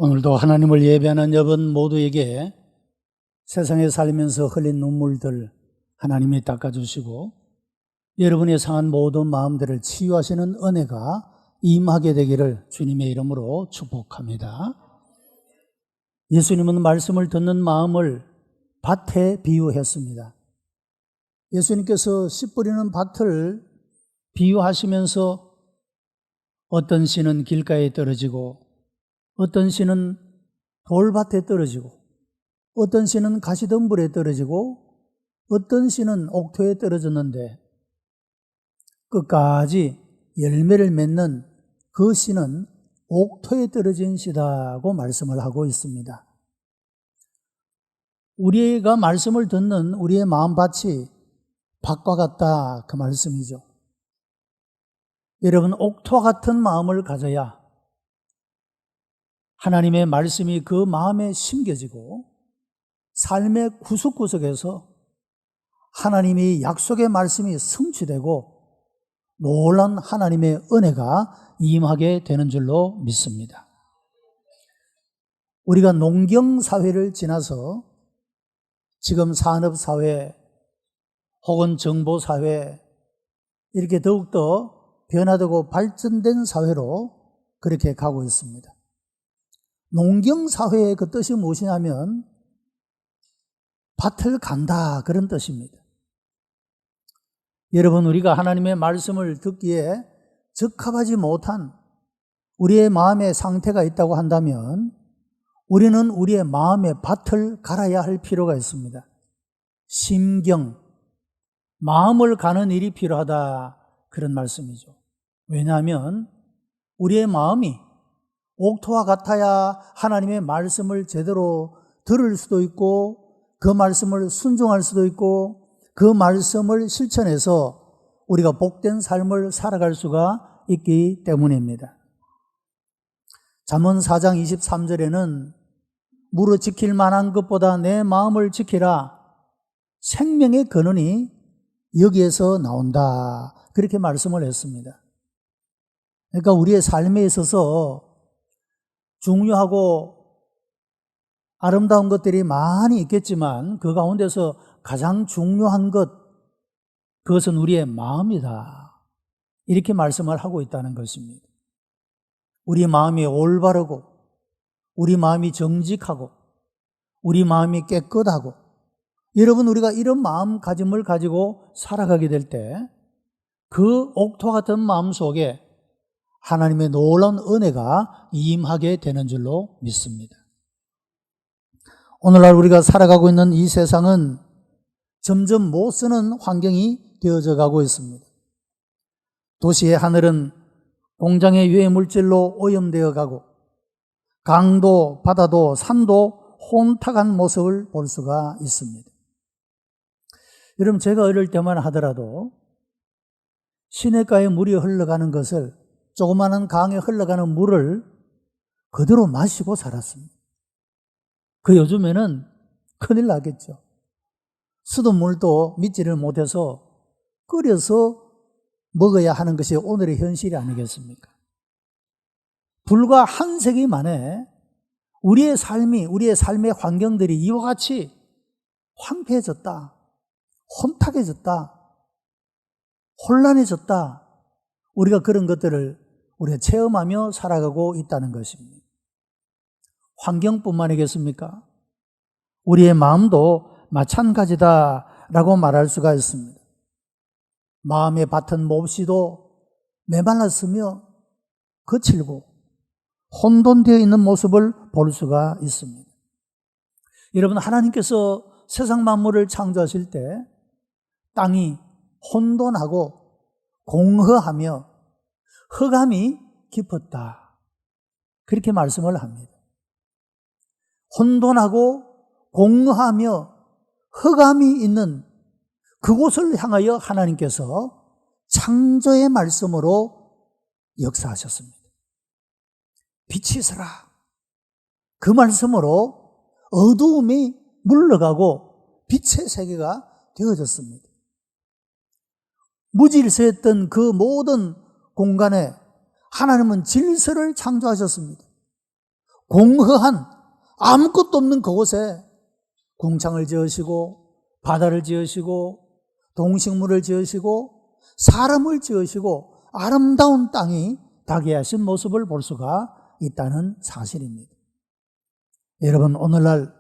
오늘도 하나님을 예배하는 여러분 모두에게 세상에 살면서 흘린 눈물들 하나님이 닦아주시고 여러분의 상한 모든 마음들을 치유하시는 은혜가 임하게 되기를 주님의 이름으로 축복합니다. 예수님은 말씀을 듣는 마음을 밭에 비유했습니다. 예수님께서 씨 뿌리는 밭을 비유하시면서 어떤 씨는 길가에 떨어지고 어떤 씨는 돌밭에 떨어지고 어떤 씨는 가시덤불에 떨어지고 어떤 씨는 옥토에 떨어졌는데 끝까지 열매를 맺는 그 씨는 옥토에 떨어진 씨다고 말씀을 하고 있습니다. 우리가 말씀을 듣는 우리의 마음밭이 밭과 같다 그 말씀이죠. 여러분, 옥토와 같은 마음을 가져야 하나님의 말씀이 그 마음에 심겨지고 삶의 구석구석에서 하나님의 약속의 말씀이 성취되고 놀라운 하나님의 은혜가 임하게 되는 줄로 믿습니다. 우리가 농경사회를 지나서 지금 산업사회 혹은 정보사회 이렇게 더욱더 변화되고 발전된 사회로 그렇게 가고 있습니다. 농경사회의 그 뜻이 무엇이냐면 밭을 간다 그런 뜻입니다. 여러분, 우리가 하나님의 말씀을 듣기에 적합하지 못한 우리의 마음의 상태가 있다고 한다면 우리는 우리의 마음의 밭을 갈아야 할 필요가 있습니다. 심경, 마음을 가는 일이 필요하다 그런 말씀이죠. 왜냐하면 우리의 마음이 옥토와 같아야 하나님의 말씀을 제대로 들을 수도 있고 그 말씀을 순종할 수도 있고 그 말씀을 실천해서 우리가 복된 삶을 살아갈 수가 있기 때문입니다. 잠언 4장 23절에는 무릇 지킬 만한 것보다 내 마음을 지키라 생명의 근원이 여기에서 나온다 그렇게 말씀을 했습니다. 그러니까 우리의 삶에 있어서 중요하고 아름다운 것들이 많이 있겠지만 그 가운데서 가장 중요한 것, 그것은 우리의 마음이다. 이렇게 말씀을 하고 있다는 것입니다. 우리 마음이 올바르고 우리 마음이 정직하고 우리 마음이 깨끗하고 여러분, 우리가 이런 마음가짐을 가지고 살아가게 될 때 그 옥토 같은 마음 속에 하나님의 놀라운 은혜가 임하게 되는 줄로 믿습니다. 오늘날 우리가 살아가고 있는 이 세상은 점점 못 쓰는 환경이 되어져 가고 있습니다. 도시의 하늘은 공장의 유해물질로 오염되어 가고 강도, 바다도, 산도 혼탁한 모습을 볼 수가 있습니다. 여러분, 제가 어릴 때만 하더라도 시냇가에 물이 흘러가는 것을 조그마한 강에 흘러가는 물을 그대로 마시고 살았습니다. 그 요즘에는 큰일 나겠죠. 수돗물도 믿지를 못해서 끓여서 먹어야 하는 것이 오늘의 현실이 아니겠습니까? 불과 한 세기 만에 우리의 삶의 환경들이 이와 같이 황폐해졌다, 혼탁해졌다, 혼란해졌다. 우리가 그런 것들을 우리가 체험하며 살아가고 있다는 것입니다. 환경뿐만 아니겠습니까? 우리의 마음도 마찬가지다라고 말할 수가 있습니다. 마음의 밭은 몹시도 메말랐으며 거칠고 혼돈되어 있는 모습을 볼 수가 있습니다. 여러분, 하나님께서 세상 만물을 창조하실 때 땅이 혼돈하고 공허하며 흑암이 깊었다 그렇게 말씀을 합니다. 혼돈하고 공허하며 흑암이 있는 그곳을 향하여 하나님께서 창조의 말씀으로 역사하셨습니다. 빛이 있어라. 그 말씀으로 어두움이 물러가고 빛의 세계가 되어졌습니다. 무질서했던 그 모든 공간에 하나님은 질서를 창조하셨습니다. 공허한 아무것도 없는 그곳에 궁창을 지으시고 바다를 지으시고 동식물을 지으시고 사람을 지으시고 아름다운 땅이 다게 하신 모습을 볼 수가 있다는 사실입니다. 여러분, 오늘날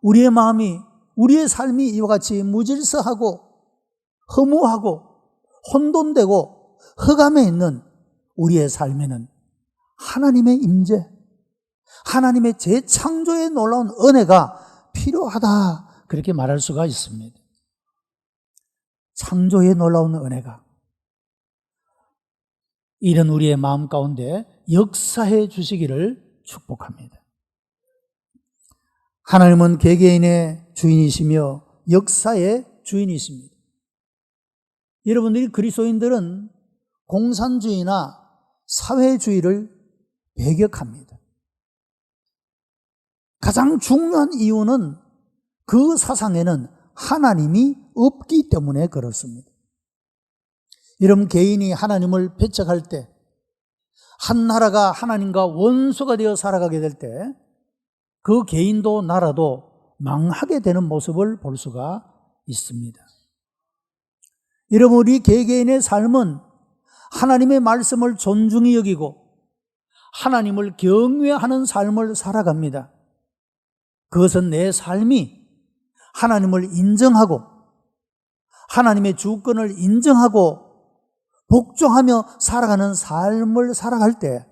우리의 마음이, 우리의 삶이 이와 같이 무질서하고 허무하고 혼돈되고 흑암에 있는 우리의 삶에는 하나님의 임재, 하나님의 재창조의 놀라운 은혜가 필요하다, 그렇게 말할 수가 있습니다. 창조의 놀라운 은혜가 이런 우리의 마음 가운데 역사해 주시기를 축복합니다. 하나님은 개개인의 주인이시며 역사의 주인이십니다. 여러분들이 그리스도인들은 공산주의나 사회주의를 배격합니다. 가장 중요한 이유는 그 사상에는 하나님이 없기 때문에 그렇습니다. 여러분, 개인이 하나님을 배척할 때, 한 나라가 하나님과 원수가 되어 살아가게 될 때 그 개인도 나라도 망하게 되는 모습을 볼 수가 있습니다. 여러분, 우리 개개인의 삶은 하나님의 말씀을 존중히 여기고 하나님을 경외하는 삶을 살아갑니다. 그것은 내 삶이 하나님을 인정하고 하나님의 주권을 인정하고 복종하며 살아가는 삶을 살아갈 때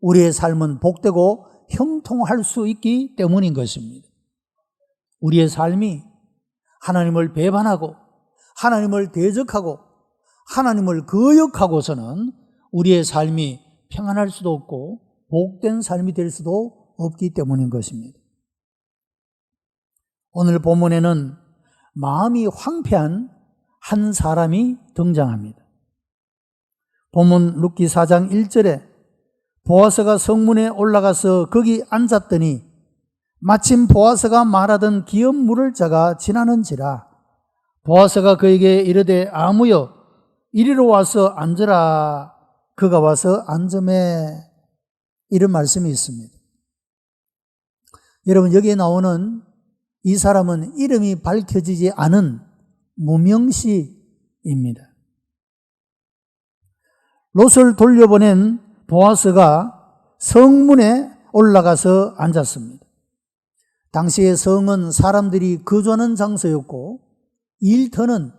우리의 삶은 복되고 형통할 수 있기 때문인 것입니다. 우리의 삶이 하나님을 배반하고 하나님을 대적하고 하나님을 거역하고서는 우리의 삶이 평안할 수도 없고 복된 삶이 될 수도 없기 때문인 것입니다. 오늘 본문에는 마음이 황폐한 한 사람이 등장합니다. 본문 룻기 4장 1절에 보아스가 성문에 올라가서 거기 앉았더니 마침 보아스가 말하던 기업 물을 자가 지나는지라. 보아스가 그에게 이르되 아무여 이리로 와서 앉으라. 그가 와서 앉으매. 이런 말씀이 있습니다. 여러분, 여기에 나오는 이 사람은 이름이 밝혀지지 않은 무명시입니다. 롯을 돌려보낸 보아스가 성문에 올라가서 앉았습니다. 당시의 성은 사람들이 거주하는 장소였고 일터는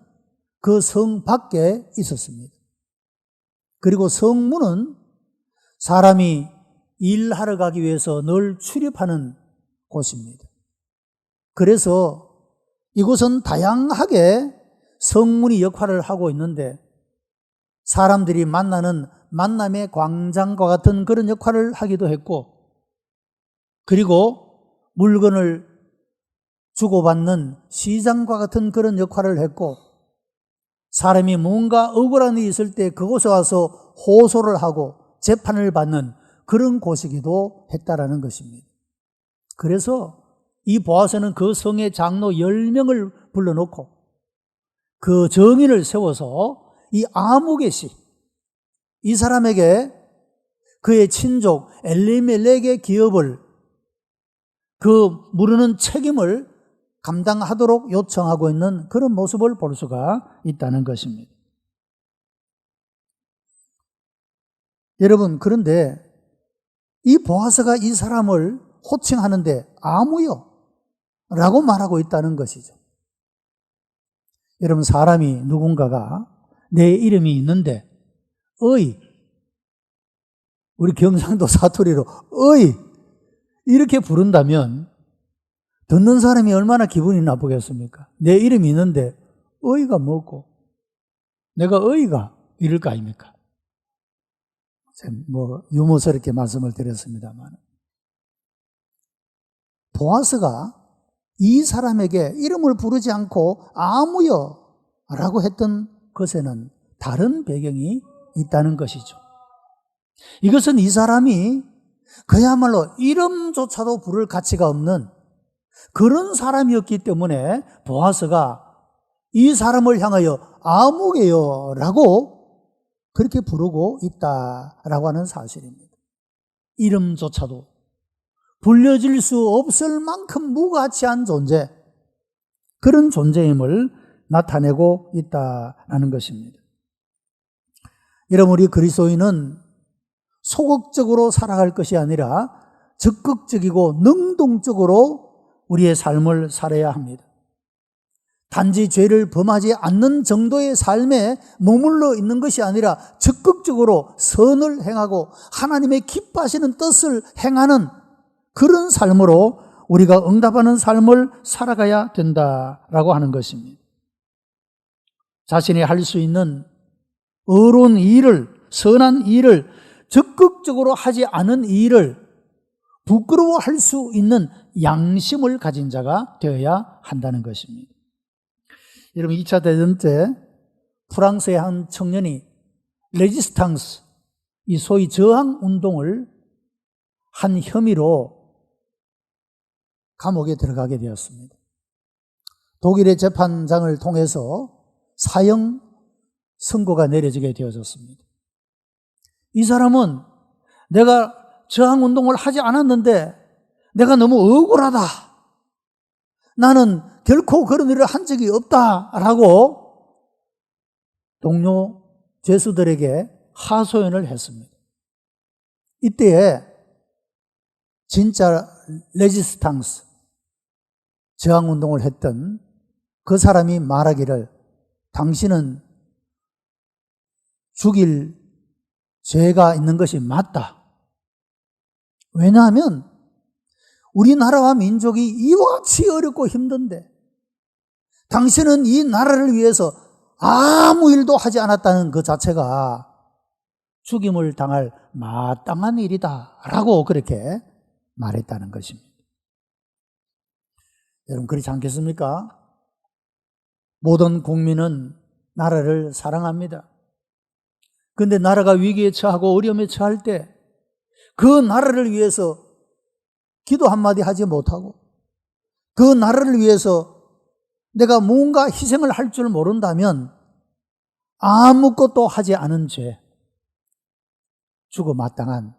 그 성 밖에 있었습니다. 그리고 성문은 사람이 일하러 가기 위해서 늘 출입하는 곳입니다. 그래서 이곳은 다양하게 성문이 역할을 하고 있는데 사람들이 만나는 만남의 광장과 같은 그런 역할을 하기도 했고, 그리고 물건을 주고받는 시장과 같은 그런 역할을 했고, 사람이 뭔가 억울한 일이 있을 때 그곳에 와서 호소를 하고 재판을 받는 그런 곳이기도 했다라는 것입니다. 그래서 이 보아스는 그 성의 장로 10명을 불러놓고 그 정인을 세워서 이 아무개시, 이 사람에게 그의 친족 엘리멜렉의 기업을 그 무르는 책임을 감당하도록 요청하고 있는 그런 모습을 볼 수가 있다는 것입니다. 여러분, 그런데 이 보아스가 이 사람을 호칭하는데 아무요 라고 말하고 있다는 것이죠. 여러분, 사람이 누군가가 내 이름이 있는데 어이, 우리 경상도 사투리로 어이 이렇게 부른다면 듣는 사람이 얼마나 기분이 나쁘겠습니까? 내 이름이 있는데 어이가 뭐고 내가 어이가 이럴 거 아닙니까? 유머스럽게 말씀을 드렸습니다만, 보아스가 이 사람에게 이름을 부르지 않고 아무여 라고 했던 것에는 다른 배경이 있다는 것이죠. 이것은 이 사람이 그야말로 이름조차도 부를 가치가 없는 그런 사람이었기 때문에 보아스가 이 사람을 향하여 아무개요 라고 그렇게 부르고 있다라고 하는 사실입니다. 이름조차도 불려질 수 없을 만큼 무가치한 존재, 그런 존재임을 나타내고 있다는 것입니다. 여러분, 우리 그리스도인은 소극적으로 살아갈 것이 아니라 적극적이고 능동적으로 우리의 삶을 살아야 합니다. 단지 죄를 범하지 않는 정도의 삶에 머물러 있는 것이 아니라 적극적으로 선을 행하고 하나님의 기뻐하시는 뜻을 행하는 그런 삶으로 우리가 응답하는 삶을 살아가야 된다라고 하는 것입니다. 자신이 할 수 있는 의로운 일을, 선한 일을 적극적으로 하지 않은 일을 부끄러워할 수 있는 양심을 가진 자가 되어야 한다는 것입니다. 여러분, 2차 대전 때 프랑스의 한 청년이 레지스탕스, 이 소위 저항 운동을 한 혐의로 감옥에 들어가게 되었습니다. 독일의 재판장을 통해서 사형 선고가 내려지게 되어졌습니다. 이 사람은 내가 저항운동을 하지 않았는데 내가 너무 억울하다, 나는 결코 그런 일을 한 적이 없다라고 동료 죄수들에게 하소연을 했습니다. 이때에 진짜 레지스탕스, 저항운동을 했던 그 사람이 말하기를 당신은 죽일 죄가 있는 것이 맞다. 왜냐하면 우리나라와 민족이 이와 같이 어렵고 힘든데 당신은 이 나라를 위해서 아무 일도 하지 않았다는 그 자체가 죽임을 당할 마땅한 일이다 라고 그렇게 말했다는 것입니다. 여러분, 그렇지 않겠습니까? 모든 국민은 나라를 사랑합니다. 그런데 나라가 위기에 처하고 어려움에 처할 때 그 나라를 위해서 기도 한마디 하지 못하고 그 나라를 위해서 내가 뭔가 희생을 할 줄 모른다면 아무것도 하지 않은 죄, 죽어 마땅한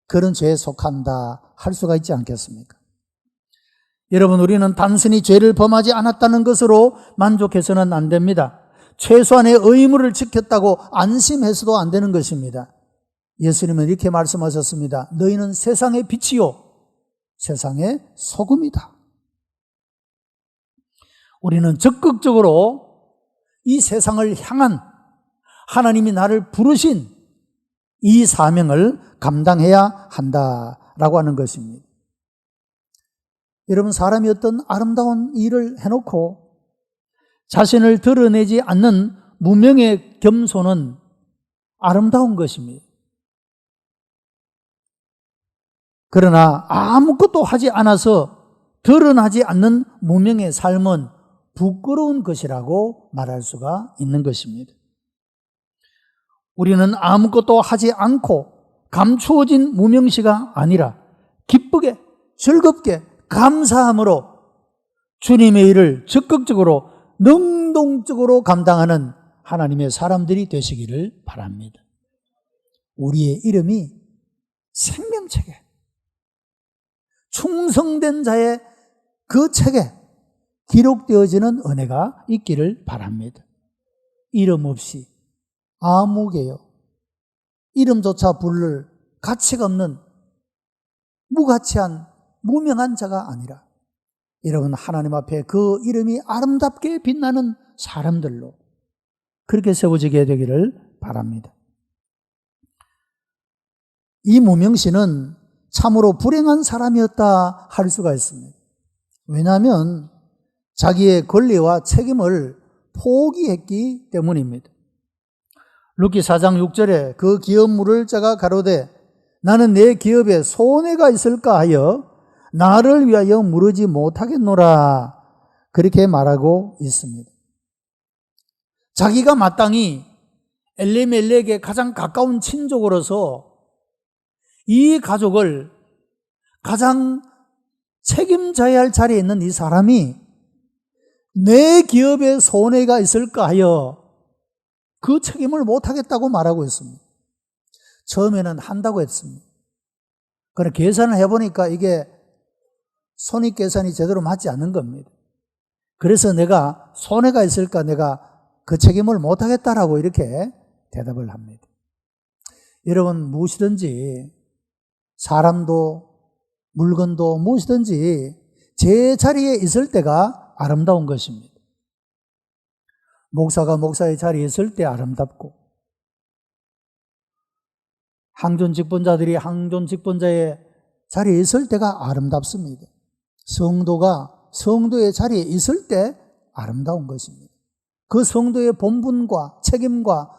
그런 죄에 속한다 할 수가 있지 않겠습니까? 여러분, 우리는 단순히 죄를 범하지 않았다는 것으로 만족해서는 안 됩니다. 최소한의 의무를 지켰다고 안심해서도 안 되는 것입니다. 예수님은 이렇게 말씀하셨습니다. 너희는 세상의 빛이요 세상의 소금이다. 우리는 적극적으로 이 세상을 향한 하나님이 나를 부르신 이 사명을 감당해야 한다라고 하는 것입니다. 여러분, 사람이 어떤 아름다운 일을 해놓고 자신을 드러내지 않는 무명의 겸손은 아름다운 것입니다. 그러나 아무것도 하지 않아서 드러나지 않는 무명의 삶은 부끄러운 것이라고 말할 수가 있는 것입니다. 우리는 아무것도 하지 않고 감추어진 무명시가 아니라 기쁘게 즐겁게 감사함으로 주님의 일을 적극적으로 능동적으로 감당하는 하나님의 사람들이 되시기를 바랍니다. 우리의 이름이 생명책에, 충성된 자의 그 책에 기록되어지는 은혜가 있기를 바랍니다. 이름 없이 아무개요, 이름조차 부를 가치가 없는 무가치한 무명한 자가 아니라 여러분, 하나님 앞에 그 이름이 아름답게 빛나는 사람들로 그렇게 세워지게 되기를 바랍니다. 이 무명씨는 참으로 불행한 사람이었다 할 수가 있습니다. 왜냐하면 자기의 권리와 책임을 포기했기 때문입니다. 룻기 4장 6절에 그 기업 물을 자가 가로되 나는 내 기업에 손해가 있을까 하여 나를 위하여 물으지 못하겠노라 그렇게 말하고 있습니다. 자기가 마땅히 엘리멜렉에게 가장 가까운 친족으로서 이 가족을 가장 책임져야 할 자리에 있는 이 사람이 내 기업에 손해가 있을까 하여 그 책임을 못하겠다고 말하고 있습니다. 처음에는 한다고 했습니다. 그러나 계산을 해보니까 이게 손익계산이 제대로 맞지 않는 겁니다. 그래서 내가 손해가 있을까 내가 그 책임을 못하겠다라고 이렇게 대답을 합니다. 여러분, 무엇이든지 사람도 물건도 무엇이든지 제 자리에 있을 때가 아름다운 것입니다. 목사가 목사의 자리에 있을 때 아름답고, 항존 직분자들이 항존 직분자의 자리에 있을 때가 아름답습니다. 성도가 성도의 자리에 있을 때 아름다운 것입니다. 그 성도의 본분과 책임과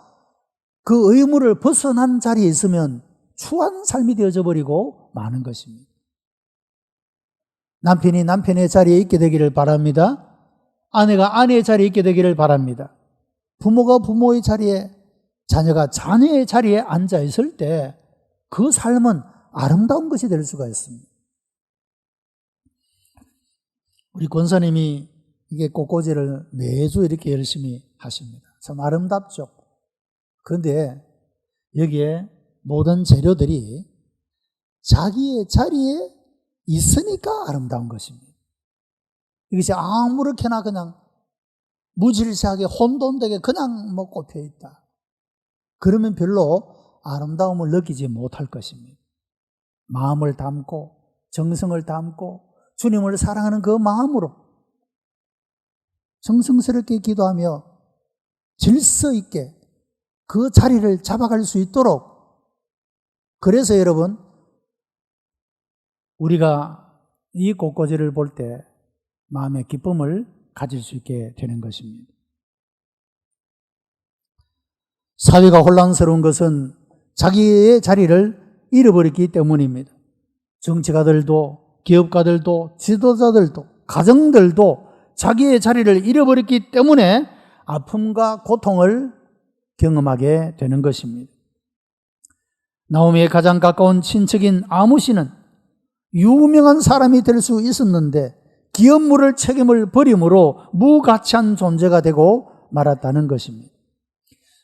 그 의무를 벗어난 자리에 있으면 추한 삶이 되어져 버리고 마는 것입니다. 남편이 남편의 자리에 있게 되기를 바랍니다. 아내가 아내의 자리에 있게 되기를 바랍니다. 부모가 부모의 자리에, 자녀가 자녀의 자리에 앉아 있을 때 그 삶은 아름다운 것이 될 수가 있습니다. 우리 권사님이 이게 꽃꽂이를 매주 이렇게 열심히 하십니다. 참 아름답죠. 그런데 여기에 모든 재료들이 자기의 자리에 있으니까 아름다운 것입니다. 이것이 아무렇게나 그냥 무질서하게 혼돈되게 그냥 꽂혀 있다. 그러면 별로 아름다움을 느끼지 못할 것입니다. 마음을 담고 정성을 담고 주님을 사랑하는 그 마음으로 정성스럽게 기도하며 질서 있게 그 자리를 잡아갈 수 있도록, 그래서 여러분, 우리가 이 꽃꽂이를 볼 때 마음의 기쁨을 가질 수 있게 되는 것입니다. 사회가 혼란스러운 것은 자기의 자리를 잃어버렸기 때문입니다. 정치가들도 기업가들도 지도자들도 가정들도 자기의 자리를 잃어버렸기 때문에 아픔과 고통을 경험하게 되는 것입니다. 나오미의 가장 가까운 친척인 아무씨는 유명한 사람이 될 수 있었는데 기업 물을 책임을 버림으로 무가치한 존재가 되고 말았다는 것입니다.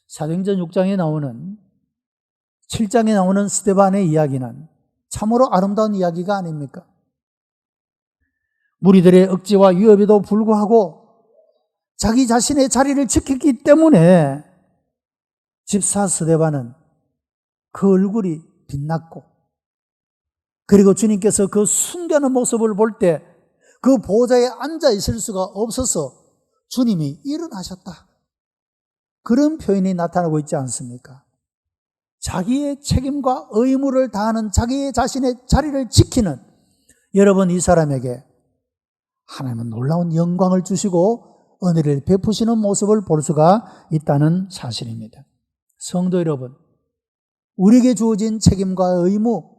사도행전 6장에 나오는 7장에 나오는 스데반의 이야기는 참으로 아름다운 이야기가 아닙니까? 무리들의 억지와 위협에도 불구하고 자기 자신의 자리를 지켰기 때문에 집사 스데반은 그 얼굴이 빛났고, 그리고 주님께서 그 순교하는 모습을 볼 때 그 보좌에 앉아 있을 수가 없어서 주님이 일어나셨다, 그런 표현이 나타나고 있지 않습니까? 자기의 책임과 의무를 다하는 자기의 자신의 자리를 지키는, 여러분, 이 사람에게 하나님은 놀라운 영광을 주시고 은혜를 베푸시는 모습을 볼 수가 있다는 사실입니다. 성도 여러분, 우리에게 주어진 책임과 의무,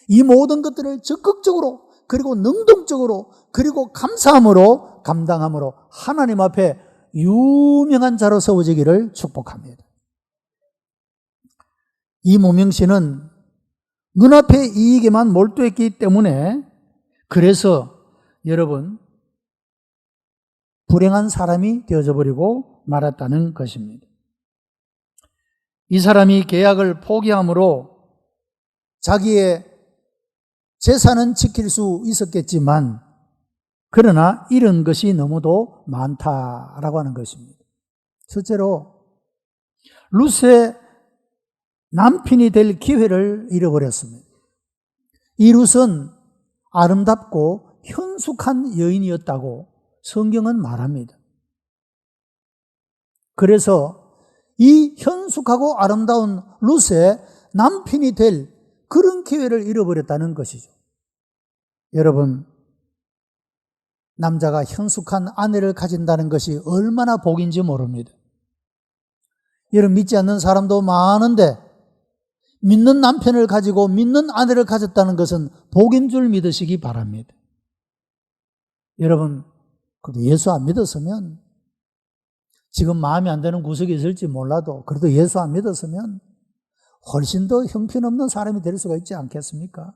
이 모든 것들을 적극적으로 그리고 능동적으로 그리고 감사함으로 감당함으로 하나님 앞에 유명한 자로 세워지기를 축복합니다. 이 무명씨는 눈앞의 이익에만 몰두했기 때문에, 그래서 여러분 불행한 사람이 되어져 버리고 말았다는 것입니다. 이 사람이 계약을 포기함으로 자기의 재산은 지킬 수 있었겠지만, 그러나 이런 것이 너무도 많다라고 하는 것입니다. 첫째로 룻의 남편이 될 기회를 잃어버렸습니다. 이 룻은 아름답고 현숙한 여인이었다고 성경은 말합니다. 그래서 이 현숙하고 아름다운 룻의 남편이 될 그런 기회를 잃어버렸다는 것이죠. 여러분, 남자가 현숙한 아내를 가진다는 것이 얼마나 복인지 모릅니다. 여러분, 믿지 않는 사람도 많은데 믿는 남편을 가지고 믿는 아내를 가졌다는 것은 복인 줄 믿으시기 바랍니다. 여러분, 그래도 예수 안 믿었으면, 지금 마음에 안 드는 구석이 있을지 몰라도 그래도 예수 안 믿었으면 훨씬 더 형편없는 사람이 될 수가 있지 않겠습니까?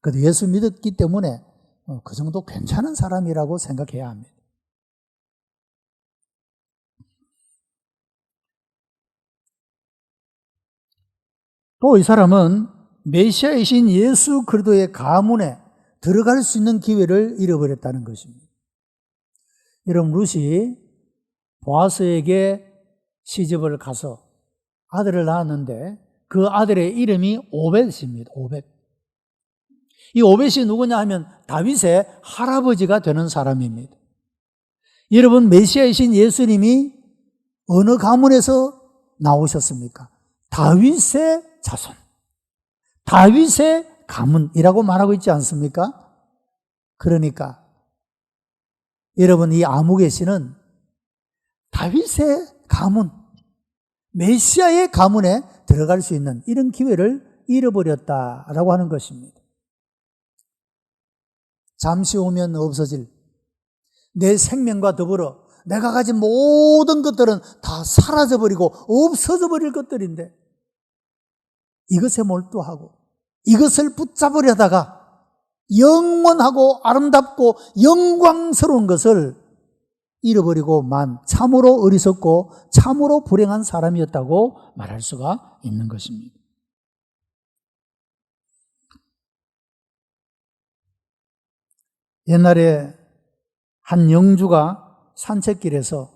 그래도 예수 믿었기 때문에 그 정도 괜찮은 사람이라고 생각해야 합니다. 또 이 사람은 메시아이신 예수 그리스도의 가문에 들어갈 수 있는 기회를 잃어버렸다는 것입니다. 여러분, 룻이 보아스에게 시집을 가서 아들을 낳았는데 그 아들의 이름이 오벳입니다. 오벳. 이 오벳이 누구냐 하면 다윗의 할아버지가 되는 사람입니다. 여러분, 메시아이신 예수님이 어느 가문에서 나오셨습니까? 다윗의 자손, 다윗의 가문이라고 말하고 있지 않습니까? 그러니까 여러분, 이 아무개시는 다윗의 가문, 메시아의 가문에 들어갈 수 있는 이런 기회를 잃어버렸다라고 하는 것입니다. 잠시 오면 없어질 내 생명과 더불어 내가 가진 모든 것들은 다 사라져버리고 없어져 버릴 것들인데 이것에 몰두하고 이것을 붙잡으려다가 영원하고 아름답고 영광스러운 것을 잃어버리고 참으로 어리석고 참으로 불행한 사람이었다고 말할 수가 있는 것입니다. 옛날에 한 영주가 산책길에서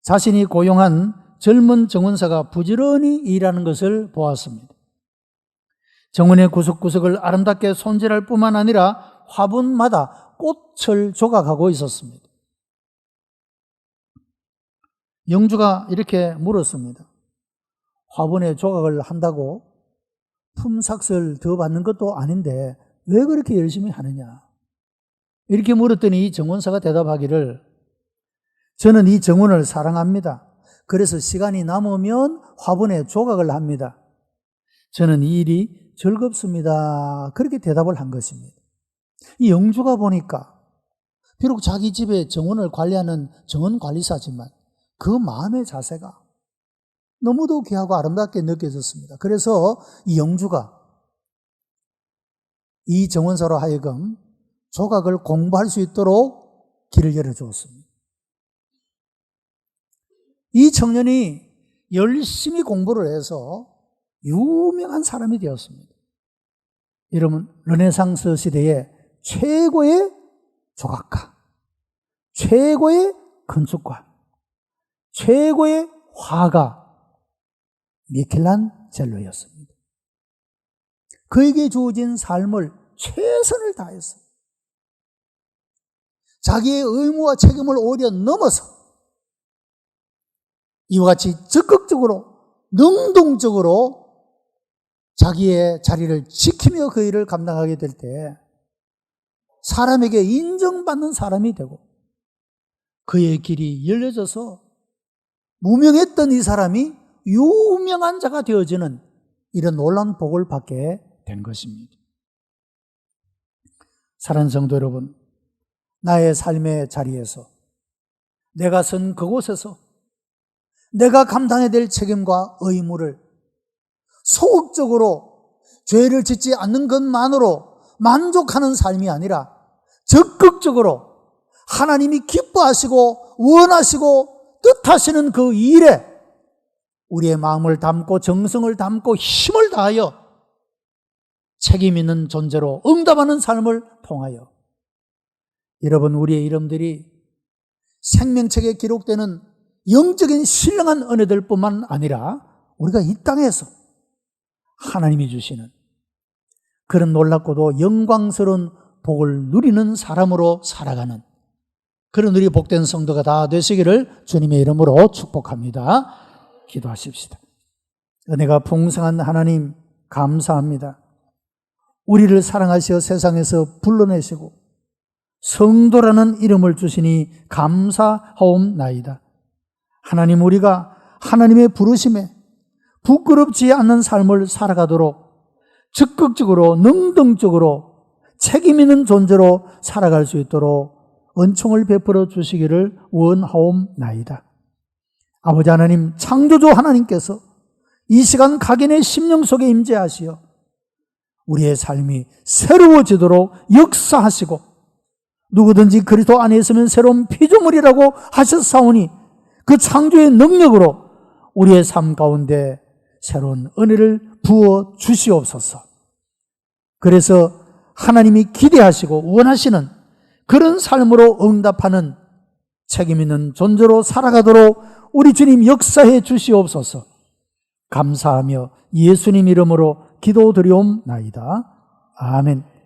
자신이 고용한 젊은 정원사가 부지런히 일하는 것을 보았습니다. 정원의 구석구석을 아름답게 손질할 뿐만 아니라 화분마다 꽃을 조각하고 있었습니다. 영주가 이렇게 물었습니다. 화분에 조각을 한다고 품삯을 더 받는 것도 아닌데 왜 그렇게 열심히 하느냐? 이렇게 물었더니 이 정원사가 대답하기를, 저는 이 정원을 사랑합니다. 그래서 시간이 남으면 화분에 조각을 합니다. 저는 이 일이 즐겁습니다. 그렇게 대답을 한 것입니다. 이 영주가 보니까 비록 자기 집에 정원을 관리하는 정원관리사지만 그 마음의 자세가 너무도 귀하고 아름답게 느껴졌습니다. 그래서 이 영주가 이 정원사로 하여금 조각을 공부할 수 있도록 길을 열어주었습니다. 이 청년이 열심히 공부를 해서 유명한 사람이 되었습니다. 여러분, 르네상스 시대의 최고의 조각가, 최고의 건축가, 최고의 화가 미켈란젤로였습니다. 그에게 주어진 삶을 최선을 다해서 자기의 의무와 책임을 오히려 넘어서 이와 같이 적극적으로 능동적으로 자기의 자리를 지키며 그 일을 감당하게 될 때 사람에게 인정받는 사람이 되고 그의 길이 열려져서 무명했던 이 사람이 유명한 자가 되어지는 이런 놀라운 복을 받게 된 것입니다. 사랑하는 성도 여러분, 나의 삶의 자리에서 내가 선 그곳에서 내가 감당해야 될 책임과 의무를 소극적으로 죄를 짓지 않는 것만으로 만족하는 삶이 아니라 적극적으로 하나님이 기뻐하시고 원하시고 뜻하시는 그 일에 우리의 마음을 담고 정성을 담고 힘을 다하여 책임 있는 존재로 응답하는 삶을 통하여 여러분, 우리의 이름들이 생명책에 기록되는 영적인 신령한 은혜들 뿐만 아니라 우리가 이 땅에서 하나님이 주시는 그런 놀랍고도 영광스러운 복을 누리는 사람으로 살아가는 그런 우리 복된 성도가 다 되시기를 주님의 이름으로 축복합니다. 기도하십시다. 은혜가 풍성한 하나님 감사합니다. 우리를 사랑하시어 세상에서 불러내시고 성도라는 이름을 주시니 감사하옵나이다. 하나님, 우리가 하나님의 부르심에 부끄럽지 않는 삶을 살아가도록 적극적으로 능동적으로 책임 있는 존재로 살아갈 수 있도록 은총을 베풀어 주시기를 원하옵나이다. 아버지 하나님, 창조주 하나님께서 이 시간 각인의 심령 속에 임재하시어 우리의 삶이 새로워지도록 역사하시고 누구든지 그리스도 안에 있으면 새로운 피조물이라고 하셨사오니 그 창조의 능력으로 우리의 삶 가운데 새로운 은혜를 부어 주시옵소서. 그래서 하나님이 기대하시고 원하시는 그런 삶으로 응답하는 책임 있는 존재로 살아가도록 우리 주님 역사해 주시옵소서. 감사하며 예수님 이름으로 기도드리옵나이다. 아멘.